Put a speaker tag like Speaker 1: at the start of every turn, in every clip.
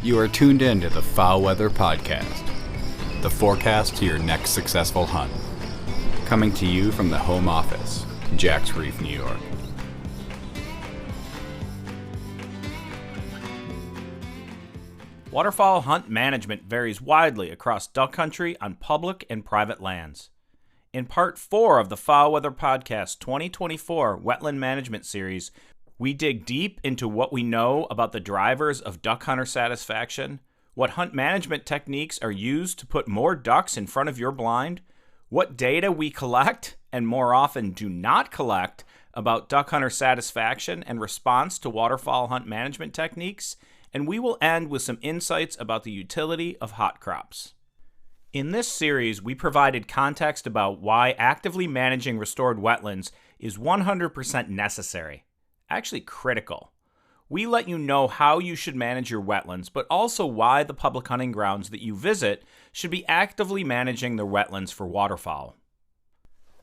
Speaker 1: You are tuned in to the FowlWeather Podcast, the forecast to your next successful hunt. Coming to you from the home office, Jack's Reef, New York.
Speaker 2: Waterfowl hunt management varies widely across duck country on public and private lands. In Part 4 of the FowlWeather Podcast 2024 Wetland Management Series, we dig deep into what we know about the drivers of duck hunter satisfaction, what hunt management techniques are used to put more ducks in front of your blind, what data we collect, and more often do not collect, about duck hunter satisfaction and response to waterfowl hunt management techniques, and we will end with some insights about the utility of hot crops. In this series, we provided context about why actively managing restored wetlands is 100% necessary, actually critical. We let you know how you should manage your wetlands, but also why the public hunting grounds that you visit should be actively managing their wetlands for waterfowl.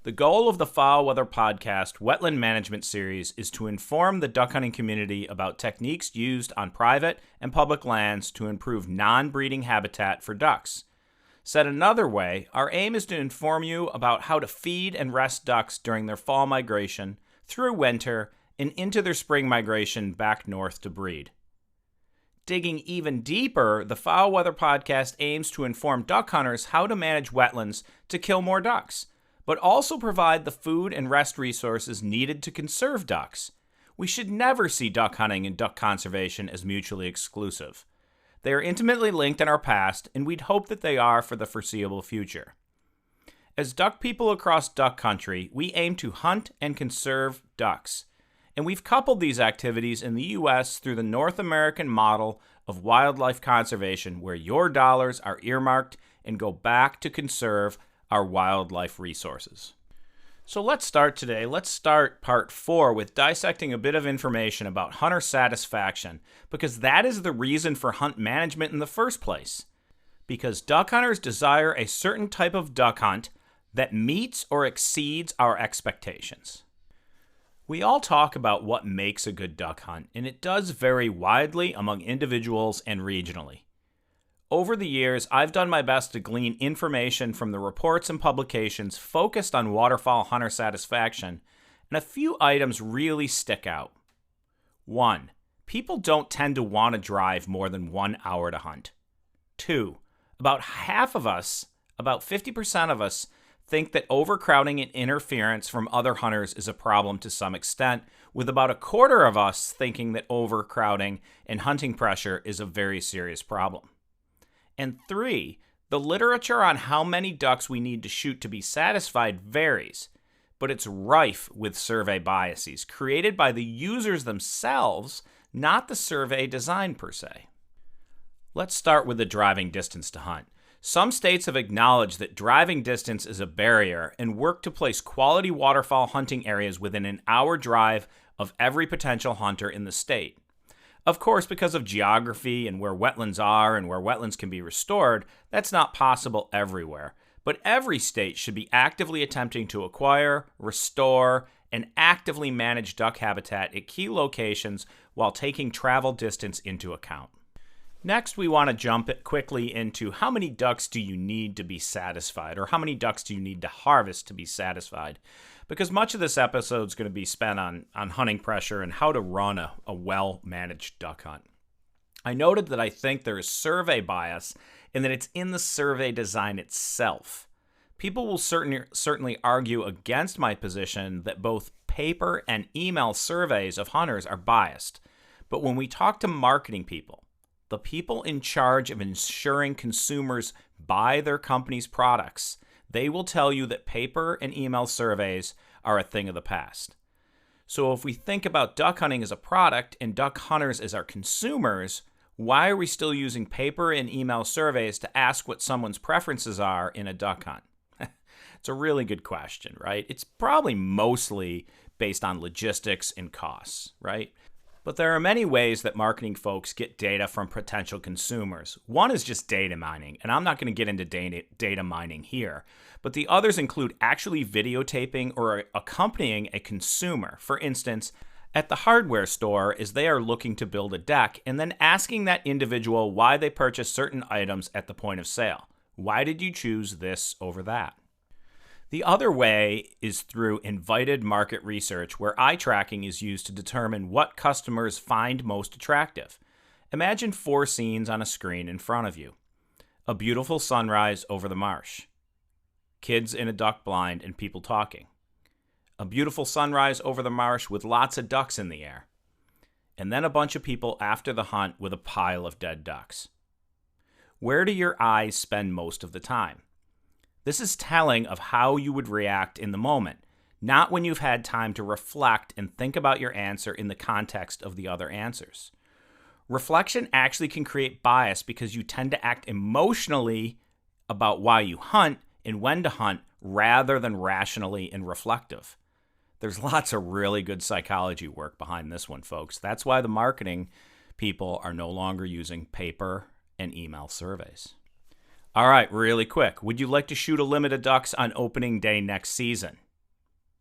Speaker 2: The goal of the FowlWeather Podcast Wetland Management Series is to inform the duck hunting community about techniques used on private and public lands to improve non-breeding habitat for ducks. Said another way, our aim is to inform you about how to feed and rest ducks during their fall migration, through winter, and into their spring migration back north to breed. Digging even deeper, the FowlWeather Podcast aims to inform duck hunters how to manage wetlands to kill more ducks, but also provide the food and rest resources needed to conserve ducks. We should never see duck hunting and duck conservation as mutually exclusive. They are intimately linked in our past, and we'd hope that they are for the foreseeable future. As duck people across duck country, we aim to hunt and conserve ducks. And we've coupled these activities in the U.S. through the North American model of wildlife conservation, where your dollars are earmarked and go back to conserve our wildlife resources. So let's start today. Let's start Part 4 with dissecting a bit of information about hunter satisfaction, because that is the reason for hunt management in the first place. Because duck hunters desire a certain type of duck hunt that meets or exceeds our expectations. We all talk about what makes a good duck hunt, and it does vary widely among individuals and regionally. Over the years, I've done my best to glean information from the reports and publications focused on waterfowl hunter satisfaction, and a few items really stick out. 1. People don't tend to want to drive more than 1 hour to hunt. 2. About half of us, about 50% of us, think that overcrowding and interference from other hunters is a problem to some extent, with about a quarter of us thinking that overcrowding and hunting pressure is a very serious problem. And 3, the literature on how many ducks we need to shoot to be satisfied varies, but it's rife with survey biases created by the users themselves, not the survey design per se. Let's start with the driving distance to hunt. Some states have acknowledged that driving distance is a barrier and work to place quality waterfowl hunting areas within an hour drive of every potential hunter in the state. Of course, because of geography and where wetlands are and where wetlands can be restored, that's not possible everywhere. But every state should be actively attempting to acquire, restore, and actively manage duck habitat at key locations while taking travel distance into account. Next, we want to jump quickly into how many ducks do you need to be satisfied, or how many ducks do you need to harvest to be satisfied? Because much of this episode is going to be spent on hunting pressure and how to run a well-managed duck hunt. I noted that I think there is survey bias and that it's in the survey design itself. People will certainly argue against my position that both paper and email surveys of hunters are biased. But when we talk to marketing people, the people in charge of ensuring consumers buy their company's products, they will tell you that paper and email surveys are a thing of the past. So if we think about duck hunting as a product and duck hunters as our consumers, why are we still using paper and email surveys to ask what someone's preferences are in a duck hunt? It's a really good question, right? It's probably mostly based on logistics and costs, right? But there are many ways that marketing folks get data from potential consumers. One is just data mining, and I'm not going to get into data mining here. But the others include actually videotaping or accompanying a consumer. For instance, at the hardware store is they are looking to build a deck and then asking that individual why they purchased certain items at the point of sale. Why did you choose this over that? The other way is through invited market research, where eye tracking is used to determine what customers find most attractive. Imagine 4 scenes on a screen in front of you. A beautiful sunrise over the marsh. Kids in a duck blind and people talking. A beautiful sunrise over the marsh with lots of ducks in the air. And then a bunch of people after the hunt with a pile of dead ducks. Where do your eyes spend most of the time? This is telling of how you would react in the moment, not when you've had time to reflect and think about your answer in the context of the other answers. Reflection actually can create bias because you tend to act emotionally about why you hunt and when to hunt rather than rationally and reflective. There's lots of really good psychology work behind this one, folks. That's why the marketing people are no longer using paper and email surveys. All right, really quick. Would you like to shoot a limit of ducks on opening day next season?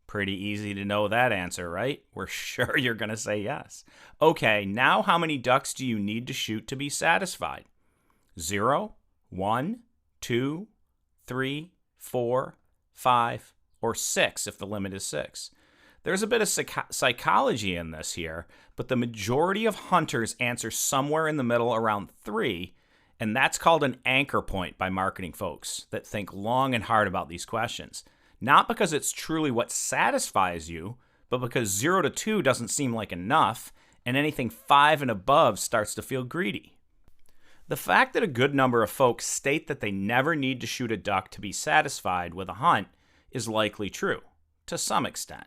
Speaker 2: Pretty easy to know that answer, right? We're sure you're going to say yes. Okay, now how many ducks do you need to shoot to be satisfied? 0, 1, 2, 3, 4, 5, or 6 if the limit is 6. There's a bit of psychology in this here, but the majority of hunters answer somewhere in the middle around 3, and that's called an anchor point by marketing folks that think long and hard about these questions. Not because it's truly what satisfies you, but because 0 to 2 doesn't seem like enough, and anything 5 and above starts to feel greedy. The fact that a good number of folks state that they never need to shoot a duck to be satisfied with a hunt is likely true, to some extent.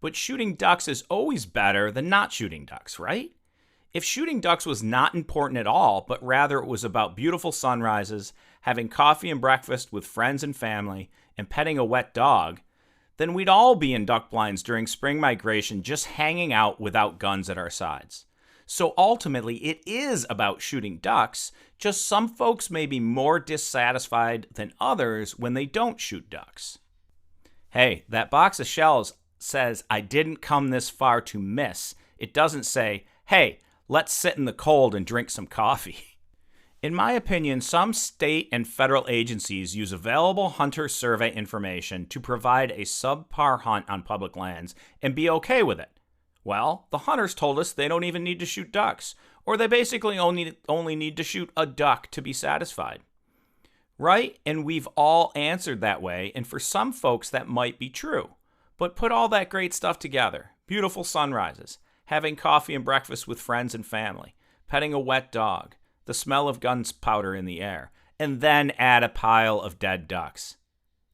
Speaker 2: But shooting ducks is always better than not shooting ducks, right? If shooting ducks was not important at all, but rather it was about beautiful sunrises, having coffee and breakfast with friends and family, and petting a wet dog, then we'd all be in duck blinds during spring migration just hanging out without guns at our sides. So ultimately, it is about shooting ducks, just some folks may be more dissatisfied than others when they don't shoot ducks. Hey, that box of shells says, "I didn't come this far to miss." It doesn't say, "Hey, let's sit in the cold and drink some coffee." In my opinion, some state and federal agencies use available hunter survey information to provide a subpar hunt on public lands and be okay with it. Well, the hunters told us they don't even need to shoot ducks, or they basically only need to shoot a duck to be satisfied. Right? And we've all answered that way, and for some folks that might be true. But put all that great stuff together. Beautiful sunrises, having coffee and breakfast with friends and family, petting a wet dog, the smell of gunpowder in the air, and then add a pile of dead ducks.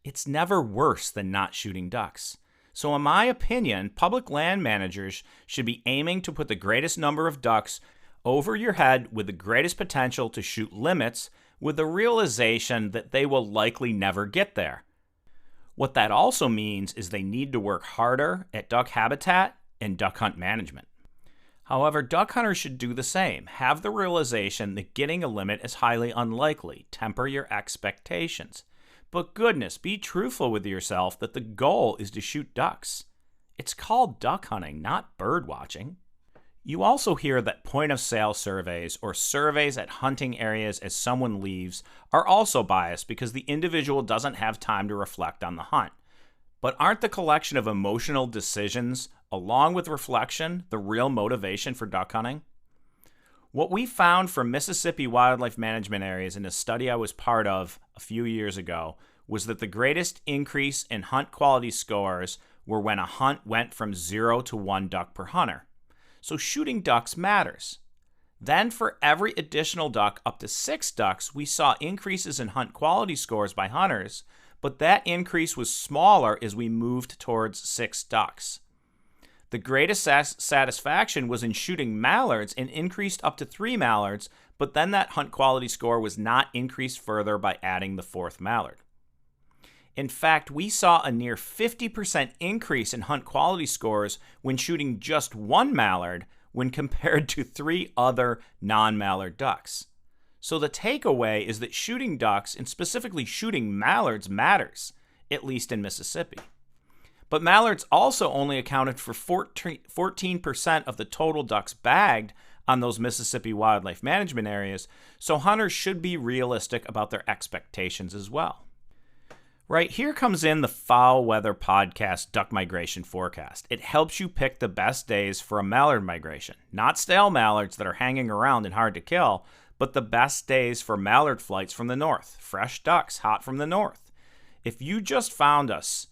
Speaker 2: It's never worse than not shooting ducks. So in my opinion, public land managers should be aiming to put the greatest number of ducks over your head with the greatest potential to shoot limits, with the realization that they will likely never get there. What that also means is they need to work harder at duck habitat and duck hunt management. However, duck hunters should do the same. Have the realization that getting a limit is highly unlikely. Temper your expectations. But goodness, be truthful with yourself that the goal is to shoot ducks. It's called duck hunting, not bird watching. You also hear that point-of-sale surveys or surveys at hunting areas as someone leaves are also biased because the individual doesn't have time to reflect on the hunt. But aren't the collection of emotional decisions, along with reflection, the real motivation for duck hunting? What we found from Mississippi wildlife management areas in a study I was part of a few years ago was that the greatest increase in hunt quality scores were when a hunt went from 0 to 1 duck per hunter. So shooting ducks matters. Then for every additional duck up to 6 ducks, we saw increases in hunt quality scores by hunters, but that increase was smaller as we moved towards 6 ducks. The greatest satisfaction was in shooting mallards and increased up to 3 mallards, but then that hunt quality score was not increased further by adding the 4th mallard. In fact, we saw a near 50% increase in hunt quality scores when shooting just 1 mallard when compared to 3 other non-mallard ducks. So the takeaway is that shooting ducks, and specifically shooting mallards, matters, at least in Mississippi. But mallards also only accounted for 14% of the total ducks bagged on those Mississippi wildlife management areas, so hunters should be realistic about their expectations as well. Right, here comes in the FowlWeather Podcast duck migration forecast. It helps you pick the best days for a mallard migration. Not stale mallards that are hanging around and hard to kill, but the best days for mallard flights from the north. Fresh ducks, hot from the north. If you just found us,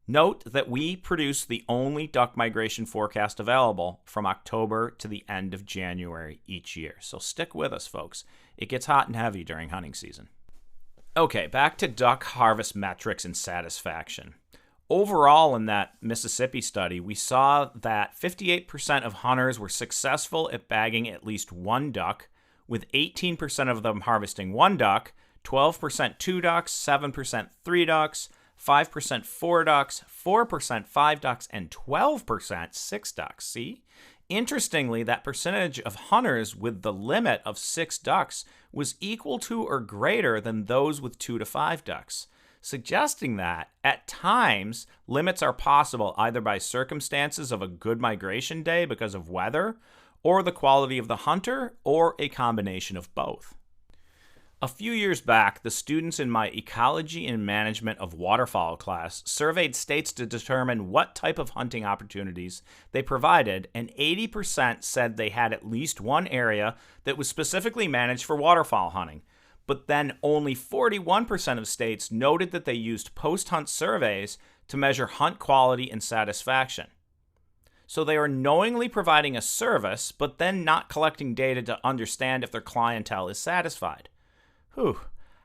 Speaker 2: note that we produce the only duck migration forecast available from October to the end of January each year. So stick with us, folks. It gets hot and heavy during hunting season. Okay, back to duck harvest metrics and satisfaction. Overall, in that Mississippi study, we saw that 58% of hunters were successful at bagging at least one duck, with 18% of them harvesting one duck, 12% two ducks, 7% three ducks, 5% four ducks, 4% five ducks, and 12% six ducks. See? Interestingly, that percentage of hunters with the limit of 6 ducks was equal to or greater than those with 2 to 5 ducks, suggesting that, at times, limits are possible either by circumstances of a good migration day because of weather, or the quality of the hunter, or a combination of both. A few years back, the students in my Ecology and Management of Waterfowl class surveyed states to determine what type of hunting opportunities they provided, and 80% said they had at least one area that was specifically managed for waterfowl hunting. But then only 41% of states noted that they used post-hunt surveys to measure hunt quality and satisfaction. So they are knowingly providing a service, but then not collecting data to understand if their clientele is satisfied.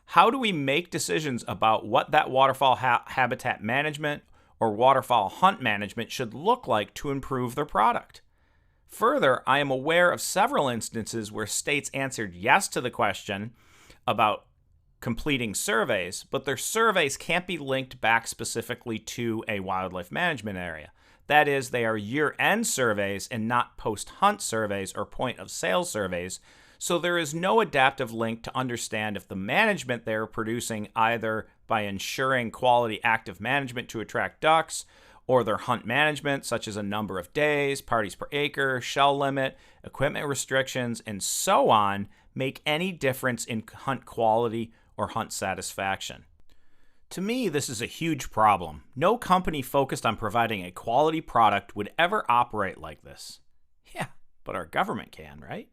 Speaker 2: How do we make decisions about what that waterfowl habitat management or waterfowl hunt management should look like to improve their product? Further, I am aware of several instances where states answered yes to the question about completing surveys, but their surveys can't be linked back specifically to a wildlife management area. That is, they are year-end surveys and not post-hunt surveys or point-of-sale surveys, so there is no adaptive link to understand if the management they are producing, either by ensuring quality active management to attract ducks, or their hunt management, such as a number of days, parties per acre, shell limit, equipment restrictions, and so on, make any difference in hunt quality or hunt satisfaction. To me, this is a huge problem. No company focused on providing a quality product would ever operate like this. Yeah, but our government can, right?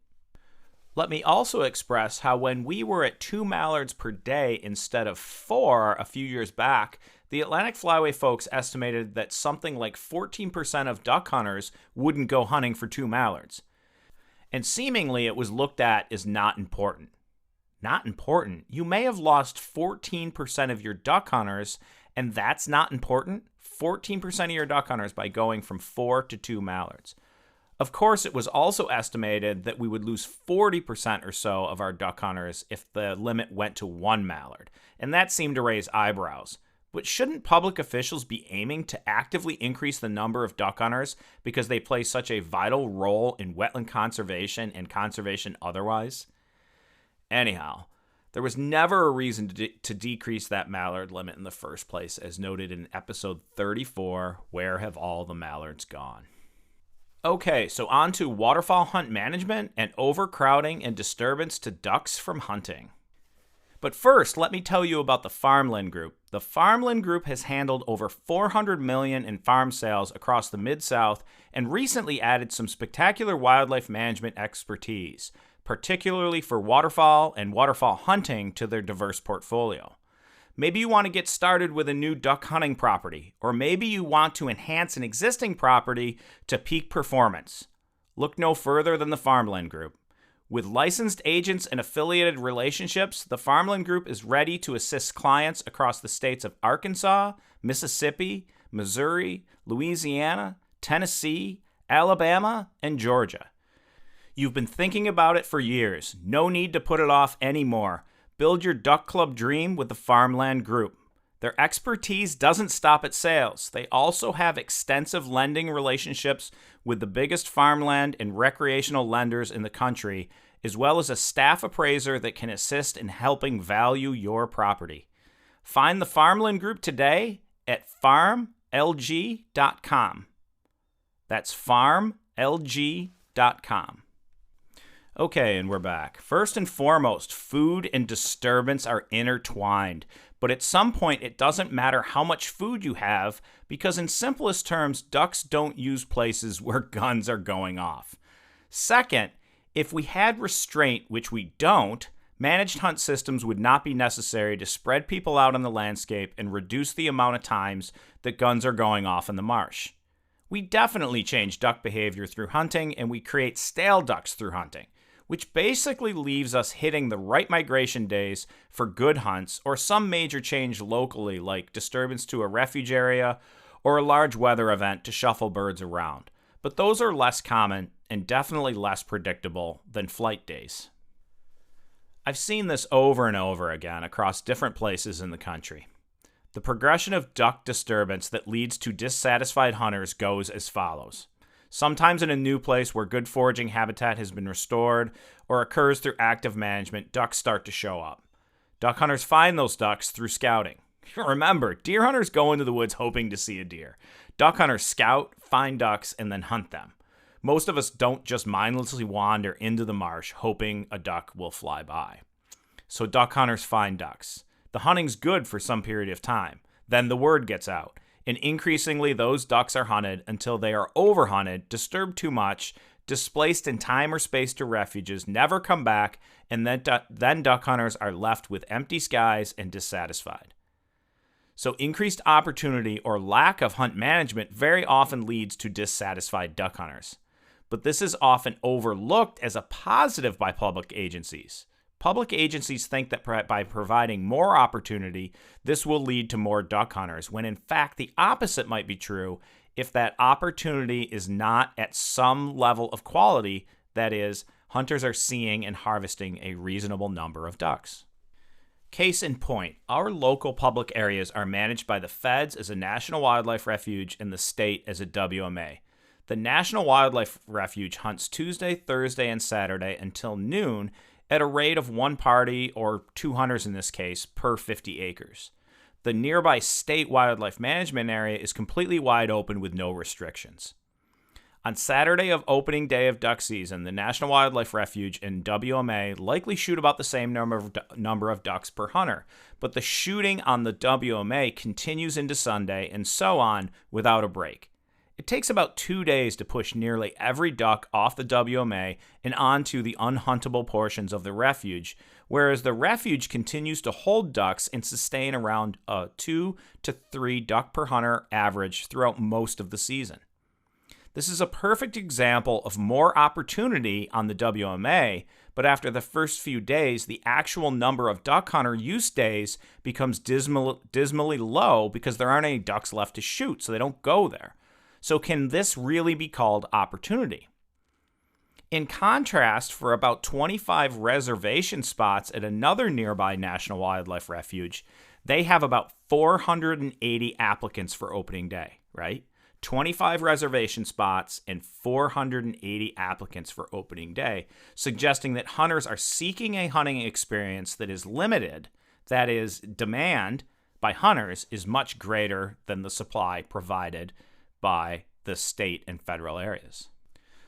Speaker 2: Let me also express how when we were at 2 mallards per day instead of 4 a few years back, the Atlantic Flyway folks estimated that something like 14% of duck hunters wouldn't go hunting for 2 mallards. And seemingly it was looked at as not important. Not important? You may have lost 14% of your duck hunters, and that's not important? 14% of your duck hunters by going from 4 to 2 mallards. Of course, it was also estimated that we would lose 40% or so of our duck hunters if the limit went to 1 mallard, and that seemed to raise eyebrows. But shouldn't public officials be aiming to actively increase the number of duck hunters because they play such a vital role in wetland conservation and conservation otherwise? Anyhow, there was never a reason to decrease that mallard limit in the first place, as noted in episode 34, Where Have All the Mallards Gone? Okay, so on to waterfowl hunt management and overcrowding and disturbance to ducks from hunting. But first, let me tell you about the Farmland Group. The Farmland Group has handled over $400 million in farm sales across the Mid-South and recently added some spectacular wildlife management expertise, particularly for waterfowl and waterfowl hunting, to their diverse portfolio. Maybe you want to get started with a new duck hunting property, or maybe you want to enhance an existing property to peak performance. Look no further than the Farmland Group. With licensed agents and affiliated relationships, the Farmland Group is ready to assist clients across the states of Arkansas, Mississippi, Missouri, Louisiana, Tennessee, Alabama, and Georgia. You've been thinking about it for years. No need to put it off anymore. Build your duck club dream with the Farmland Group. Their expertise doesn't stop at sales. They also have extensive lending relationships with the biggest farmland and recreational lenders in the country, as well as a staff appraiser that can assist in helping value your property. Find the Farmland Group today at farm-land.com. farmlg.com. That's farmlg.com. Okay, and we're back. First and foremost, food and disturbance are intertwined. But at some point, it doesn't matter how much food you have, because in simplest terms, ducks don't use places where guns are going off. Second, if we had restraint, which we don't, managed hunt systems would not be necessary to spread people out on the landscape and reduce the amount of times that guns are going off in the marsh. We definitely change duck behavior through hunting, and we create stale ducks through hunting, which basically leaves us hitting the right migration days for good hunts or some major change locally, like disturbance to a refuge area or a large weather event to shuffle birds around. But those are less common and definitely less predictable than flight days. I've seen this over and over again across different places in the country. The progression of duck disturbance that leads to dissatisfied hunters goes as follows. Sometimes in a new place where good foraging habitat has been restored or occurs through active management, ducks start to show up. Duck hunters find those ducks through scouting. Remember, deer hunters go into the woods hoping to see a deer. Duck hunters scout, find ducks, and then hunt them. Most of us don't just mindlessly wander into the marsh hoping a duck will fly by. So duck hunters find ducks. The hunting's good for some period of time. Then the word gets out. And increasingly, those ducks are hunted until they are overhunted, disturbed too much, displaced in time or space to refuges, never come back, and then duck hunters are left with empty skies and dissatisfied. So increased opportunity or lack of hunt management very often leads to dissatisfied duck hunters. But this is often overlooked as a positive by public agencies. Public agencies think that by providing more opportunity, this will lead to more duck hunters, when in fact the opposite might be true if that opportunity is not at some level of quality, that is, hunters are seeing and harvesting a reasonable number of ducks. Case in point, our local public areas are managed by the feds as a National Wildlife Refuge and the state as a WMA. The National Wildlife Refuge hunts Tuesday, Thursday, and Saturday until noon at a rate of one party, or 2 hunters in this case, per 50 acres. The nearby state wildlife management area is completely wide open with no restrictions. On Saturday of opening day of duck season, the National Wildlife Refuge and WMA likely shoot about the same number of ducks per hunter, but the shooting on the WMA continues into Sunday and so on without a break. It takes about 2 days to push nearly every duck off the WMA and onto the unhuntable portions of the refuge, whereas the refuge continues to hold ducks and sustain around a 2 to 3 duck per hunter average throughout most of the season. This is a perfect example of more opportunity on the WMA, but after the first few days, the actual number of duck hunter use days becomes dismally low because there aren't any ducks left to shoot, so they don't go there. So can this really be called opportunity? In contrast, for about 25 reservation spots at another nearby National Wildlife Refuge, they have about 480 applicants for opening day, right? 25 reservation spots and 480 applicants for opening day, suggesting that hunters are seeking a hunting experience that is limited, that is, demand by hunters is much greater than the supply provided by the state and federal areas.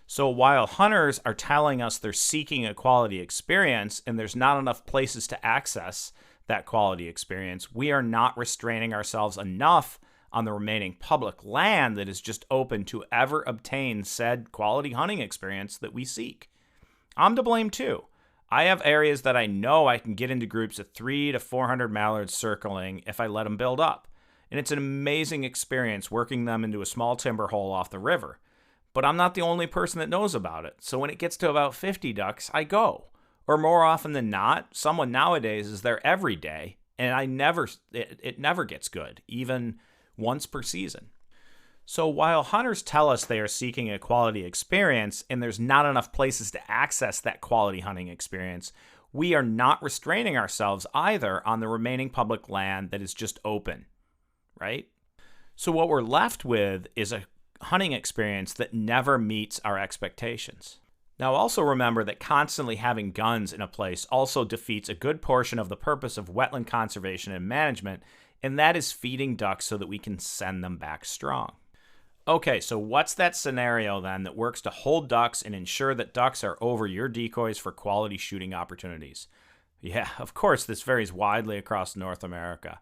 Speaker 2: So while hunters are telling us they're seeking a quality experience and there's not enough places to access that quality experience, we are not restraining ourselves enough on the remaining public land that is just open to ever obtain said quality hunting experience that we seek. I'm to blame too. I have areas that I know I can get into groups of 300 to 400 mallards circling if I let them build up. And it's an amazing experience working them into a small timber hole off the river. But I'm not the only person that knows about it. So when it gets to about 50 ducks, I go. Or more often than not, someone nowadays is there every day, and it never gets good, even once per season. So while hunters tell us they are seeking a quality experience and there's not enough places to access that quality hunting experience, we are not restraining ourselves either on the remaining public land that is just open. Right? So what we're left with is a hunting experience that never meets our expectations. Now also remember that constantly having guns in a place also defeats a good portion of the purpose of wetland conservation and management, and that is feeding ducks so that we can send them back strong. Okay, so what's that scenario then that works to hold ducks and ensure that ducks are over your decoys for quality shooting opportunities? Yeah, of course, this varies widely across North America.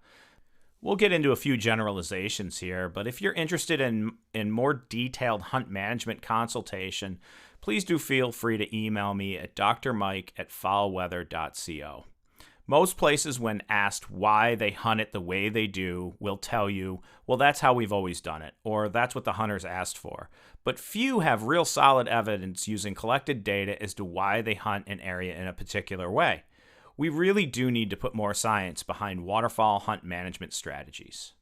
Speaker 2: We'll get into a few generalizations here, but if you're interested in more detailed hunt management consultation, please do feel free to email me at drmike@foulweather.co. Most places, when asked why they hunt it the way they do, will tell you, well, that's how we've always done it, or that's what the hunters asked for. But few have real solid evidence using collected data as to why they hunt an area in a particular way. We really do need to put more science behind waterfowl hunt management strategies.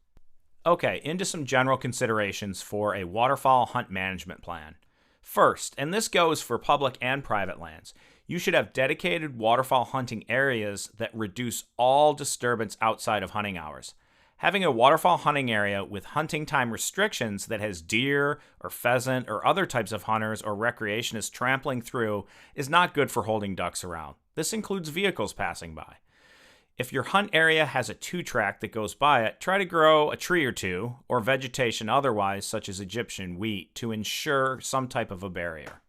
Speaker 2: Okay, into some general considerations for a waterfowl hunt management plan. First, and this goes for public and private lands, you should have dedicated waterfowl hunting areas that reduce all disturbance outside of hunting hours. Having a waterfowl hunting area with hunting time restrictions that has deer or pheasant or other types of hunters or recreationists trampling through is not good for holding ducks around. This includes vehicles passing by. If your hunt area has a 2-track that goes by it, try to grow a tree or two, or vegetation otherwise, such as Egyptian wheat, to ensure some type of a barrier.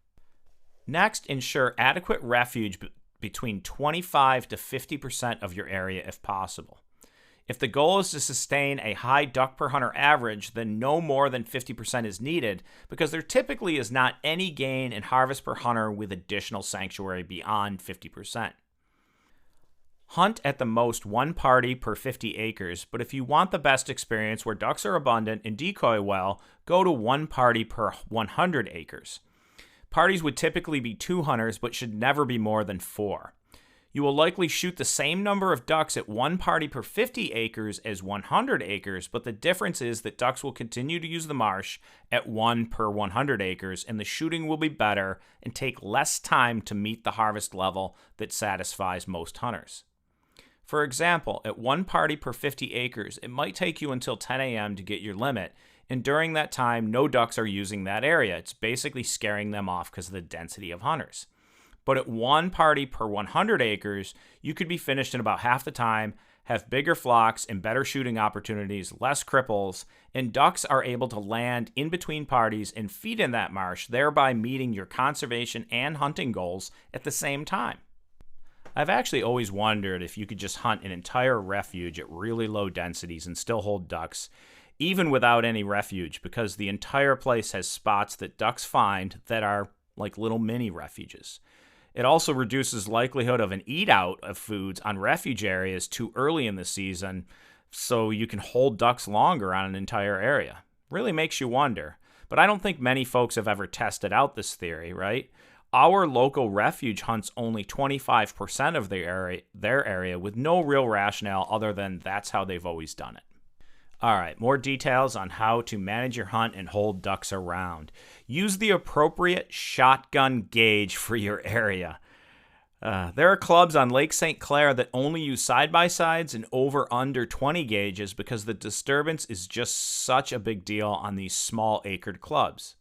Speaker 2: Next, ensure adequate refuge between 25 to 50% of your area if possible. If the goal is to sustain a high duck per hunter average, then no more than 50% is needed, because there typically is not any gain in harvest per hunter with additional sanctuary beyond 50%. Hunt at the most 1 party per 50 acres, but if you want the best experience where ducks are abundant and decoy well, go to 1 party per 100 acres. Parties would typically be 2 hunters, but should never be more than 4. You will likely shoot the same number of ducks at 1 party per 50 acres as 100 acres, but the difference is that ducks will continue to use the marsh at 1 per 100 acres, and the shooting will be better and take less time to meet the harvest level that satisfies most hunters. For example, at 1 party per 50 acres, it might take you until 10 a.m. to get your limit, and during that time, no ducks are using that area. It's basically scaring them off because of the density of hunters. But at 1 party per 100 acres, you could be finished in about half the time, have bigger flocks and better shooting opportunities, less cripples, and ducks are able to land in between parties and feed in that marsh, thereby meeting your conservation and hunting goals at the same time. I've actually always wondered if you could just hunt an entire refuge at really low densities and still hold ducks, even without any refuge, because the entire place has spots that ducks find that are like little mini refuges. It also reduces likelihood of an eat-out of foods on refuge areas too early in the season, so you can hold ducks longer on an entire area. Really makes you wonder. But I don't think many folks have ever tested out this theory, right? Our local refuge hunts only 25% of their area with no real rationale other than that's how they've always done it. All right, more details on how to manage your hunt and hold ducks around. Use the appropriate shotgun gauge for your area. There are clubs on Lake St. Clair that only use side-by-sides and over-under 20 gauges because the disturbance is just such a big deal on these small acred clubs.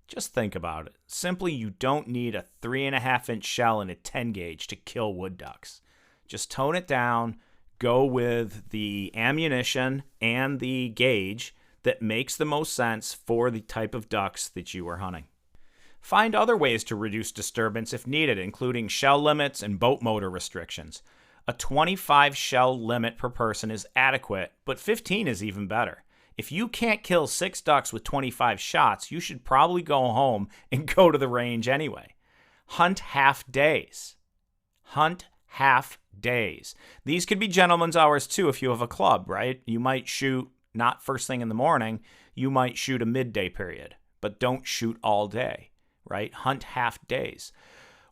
Speaker 2: Just think about it. Simply, you don't need a 3.5-inch shell and a 10 gauge to kill wood ducks. Just tone it down. Go with the ammunition and the gauge that makes the most sense for the type of ducks that you are hunting. Find other ways to reduce disturbance if needed, including shell limits and boat motor restrictions. A 25 shell limit per person is adequate, but 15 is even better. If you can't kill 6 ducks with 25 shots, you should probably go home and go to the range anyway. Hunt half days. Hunt half days. These could be gentlemen's hours too if you have a club, right? You might shoot not first thing in the morning, you might shoot a midday period, but don't shoot all day, right? Hunt half days.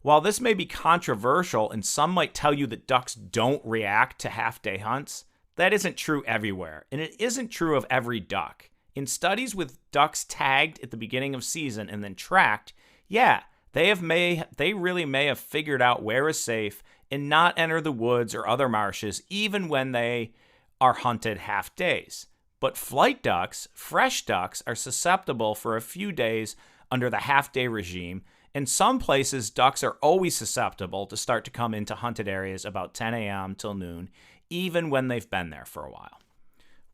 Speaker 2: While this may be controversial and some might tell you that ducks don't react to half-day hunts, that isn't true everywhere, and it isn't true of every duck. In studies with ducks tagged at the beginning of season and then tracked, they really may have figured out where is safe and not enter the woods or other marshes even when they are hunted half days. But flight ducks, fresh ducks, are susceptible for a few days under the half-day regime. In some places, ducks are always susceptible to start to come into hunted areas about 10 a.m. till noon, even when they've been there for a while.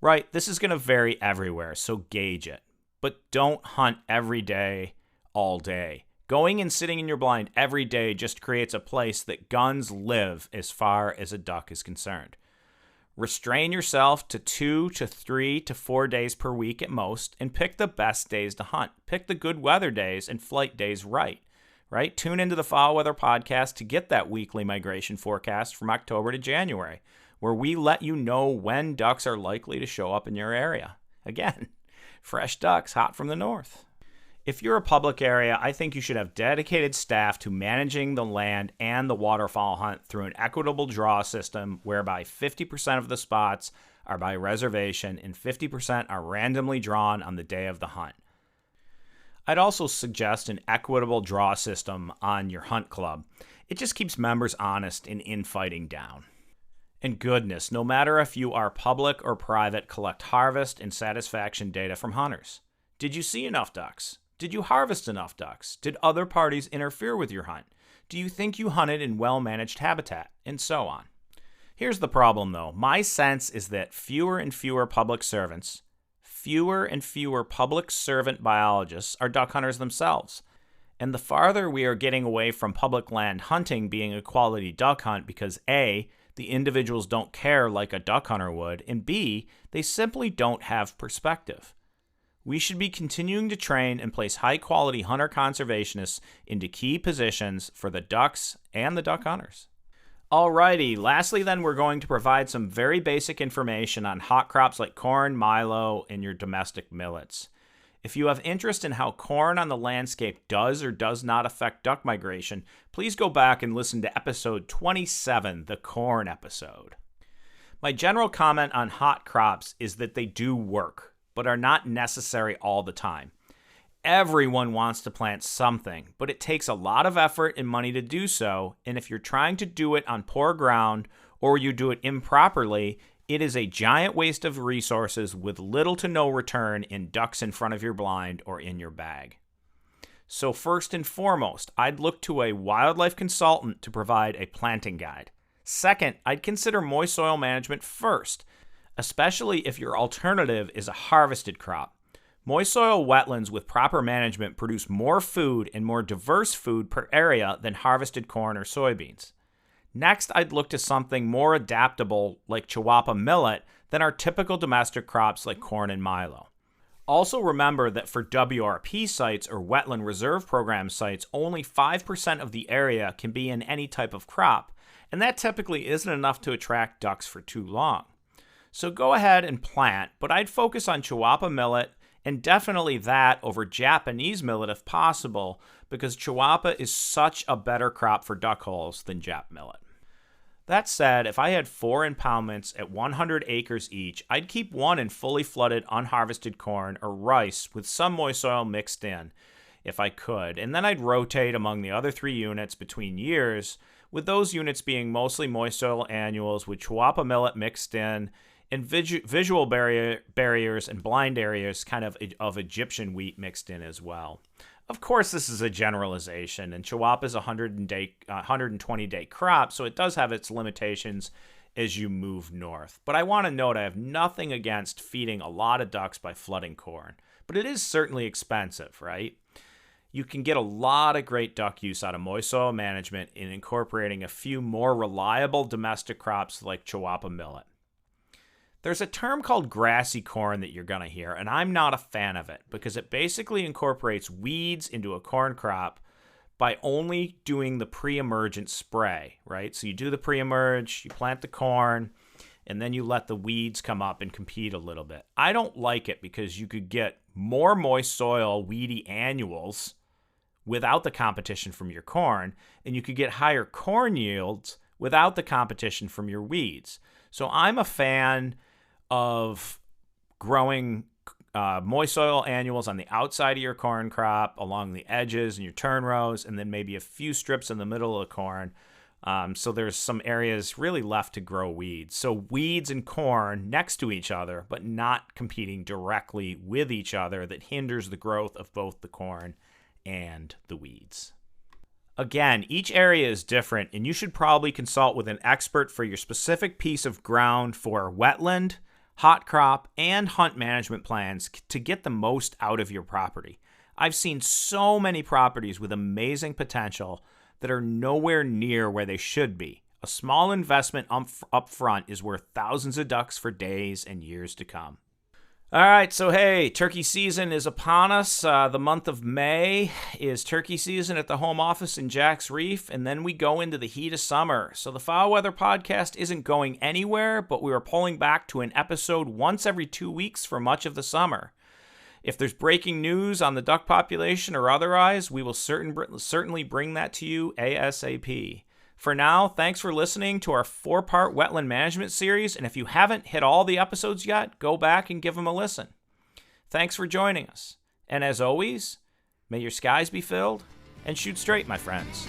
Speaker 2: Right, this is going to vary everywhere, so gauge it. But don't hunt every day, all day. Going and sitting in your blind every day just creates a place that guns live as far as a duck is concerned. Restrain yourself to 2 to 3 to 4 days per week at most, and pick the best days to hunt. Pick the good weather days and flight days right? Tune into the Fowl Weather Podcast to get that weekly migration forecast from October to January, where we let you know when ducks are likely to show up in your area. Again, fresh ducks hot from the north. If you're a public area, I think you should have dedicated staff to managing the land and the waterfowl hunt through an equitable draw system whereby 50% of the spots are by reservation and 50% are randomly drawn on the day of the hunt. I'd also suggest an equitable draw system on your hunt club. It just keeps members honest and infighting down. And goodness, no matter if you are public or private, collect harvest and satisfaction data from hunters. Did you see enough ducks? Did you harvest enough ducks? Did other parties interfere with your hunt? Do you think you hunted in well-managed habitat? And so on. Here's the problem, though. My sense is that fewer and fewer public servants, fewer and fewer public servant biologists are duck hunters themselves. And the farther we are getting away from public land hunting being a quality duck hunt because A, the individuals don't care like a duck hunter would, and B, they simply don't have perspective. We should be continuing to train and place high-quality hunter conservationists into key positions for the ducks and the duck hunters. Alrighty, lastly then we're going to provide some very basic information on hot crops like corn, milo, and your domestic millets. If you have interest in how corn on the landscape does or does not affect duck migration, please go back and listen to episode 27, the corn episode. My general comment on hot crops is that they do work, but are not necessary all the time. Everyone wants to plant something, but it takes a lot of effort and money to do so, and if you're trying to do it on poor ground or you do it improperly, it is a giant waste of resources with little to no return in ducks in front of your blind or in your bag. So first and foremost, I'd look to a wildlife consultant to provide a planting guide. Second, I'd consider moist soil management first, especially if your alternative is a harvested crop. Moist soil wetlands with proper management produce more food and more diverse food per area than harvested corn or soybeans. Next, I'd look to something more adaptable like Chihuahua millet than our typical domestic crops like corn and milo. Also remember that for WRP sites or Wetland Reserve Program sites, only 5% of the area can be in any type of crop, and that typically isn't enough to attract ducks for too long. So go ahead and plant, but I'd focus on Chihuahua millet and definitely that over Japanese millet if possible, because Chihuahua is such a better crop for duck holes than Jap millet. That said, if I had 4 impoundments at 100 acres each, I'd keep one in fully flooded unharvested corn or rice with some moist soil mixed in, if I could, and then I'd rotate among the other 3 units between years, with those units being mostly moist soil annuals with Chihuahua millet mixed in, and visual barriers and blind areas kind of Egyptian wheat mixed in as well. Of course, this is a generalization, and Chihuahua is a 120-day crop, so it does have its limitations as you move north. But I want to note I have nothing against feeding a lot of ducks by flooding corn, but it is certainly expensive, right? You can get a lot of great duck use out of moist soil management in incorporating a few more reliable domestic crops like Chihuahua millet. There's a term called grassy corn that you're going to hear, and I'm not a fan of it because it basically incorporates weeds into a corn crop by only doing the pre-emergent spray, right? So you do the pre-emerge, you plant the corn, and then you let the weeds come up and compete a little bit. I don't like it because you could get more moist soil, weedy annuals without the competition from your corn, and you could get higher corn yields without the competition from your weeds. So I'm a fan of growing moist soil annuals on the outside of your corn crop, along the edges and your turn rows, and then maybe a few strips in the middle of the corn. So there's some areas really left to grow weeds. So weeds and corn next to each other, but not competing directly with each other that hinders the growth of both the corn and the weeds. Again, each area is different, and you should probably consult with an expert for your specific piece of ground for wetland, hot crop, and hunt management plans to get the most out of your property. I've seen so many properties with amazing potential that are nowhere near where they should be. A small investment up front is worth thousands of ducks for days and years to come. All right, so hey, turkey season is upon us. The month of May is turkey season at the home office in Jack's Reef, and then we go into the heat of summer. So the Fowl Weather Podcast isn't going anywhere, but we are pulling back to an episode once every 2 weeks for much of the summer. If there's breaking news on the duck population or otherwise, we will certainly bring that to you ASAP. For now, thanks for listening to our 4-part Wetland Management Series, and if you haven't hit all the episodes yet, go back and give them a listen. Thanks for joining us, and as always, may your skies be filled and shoot straight, my friends.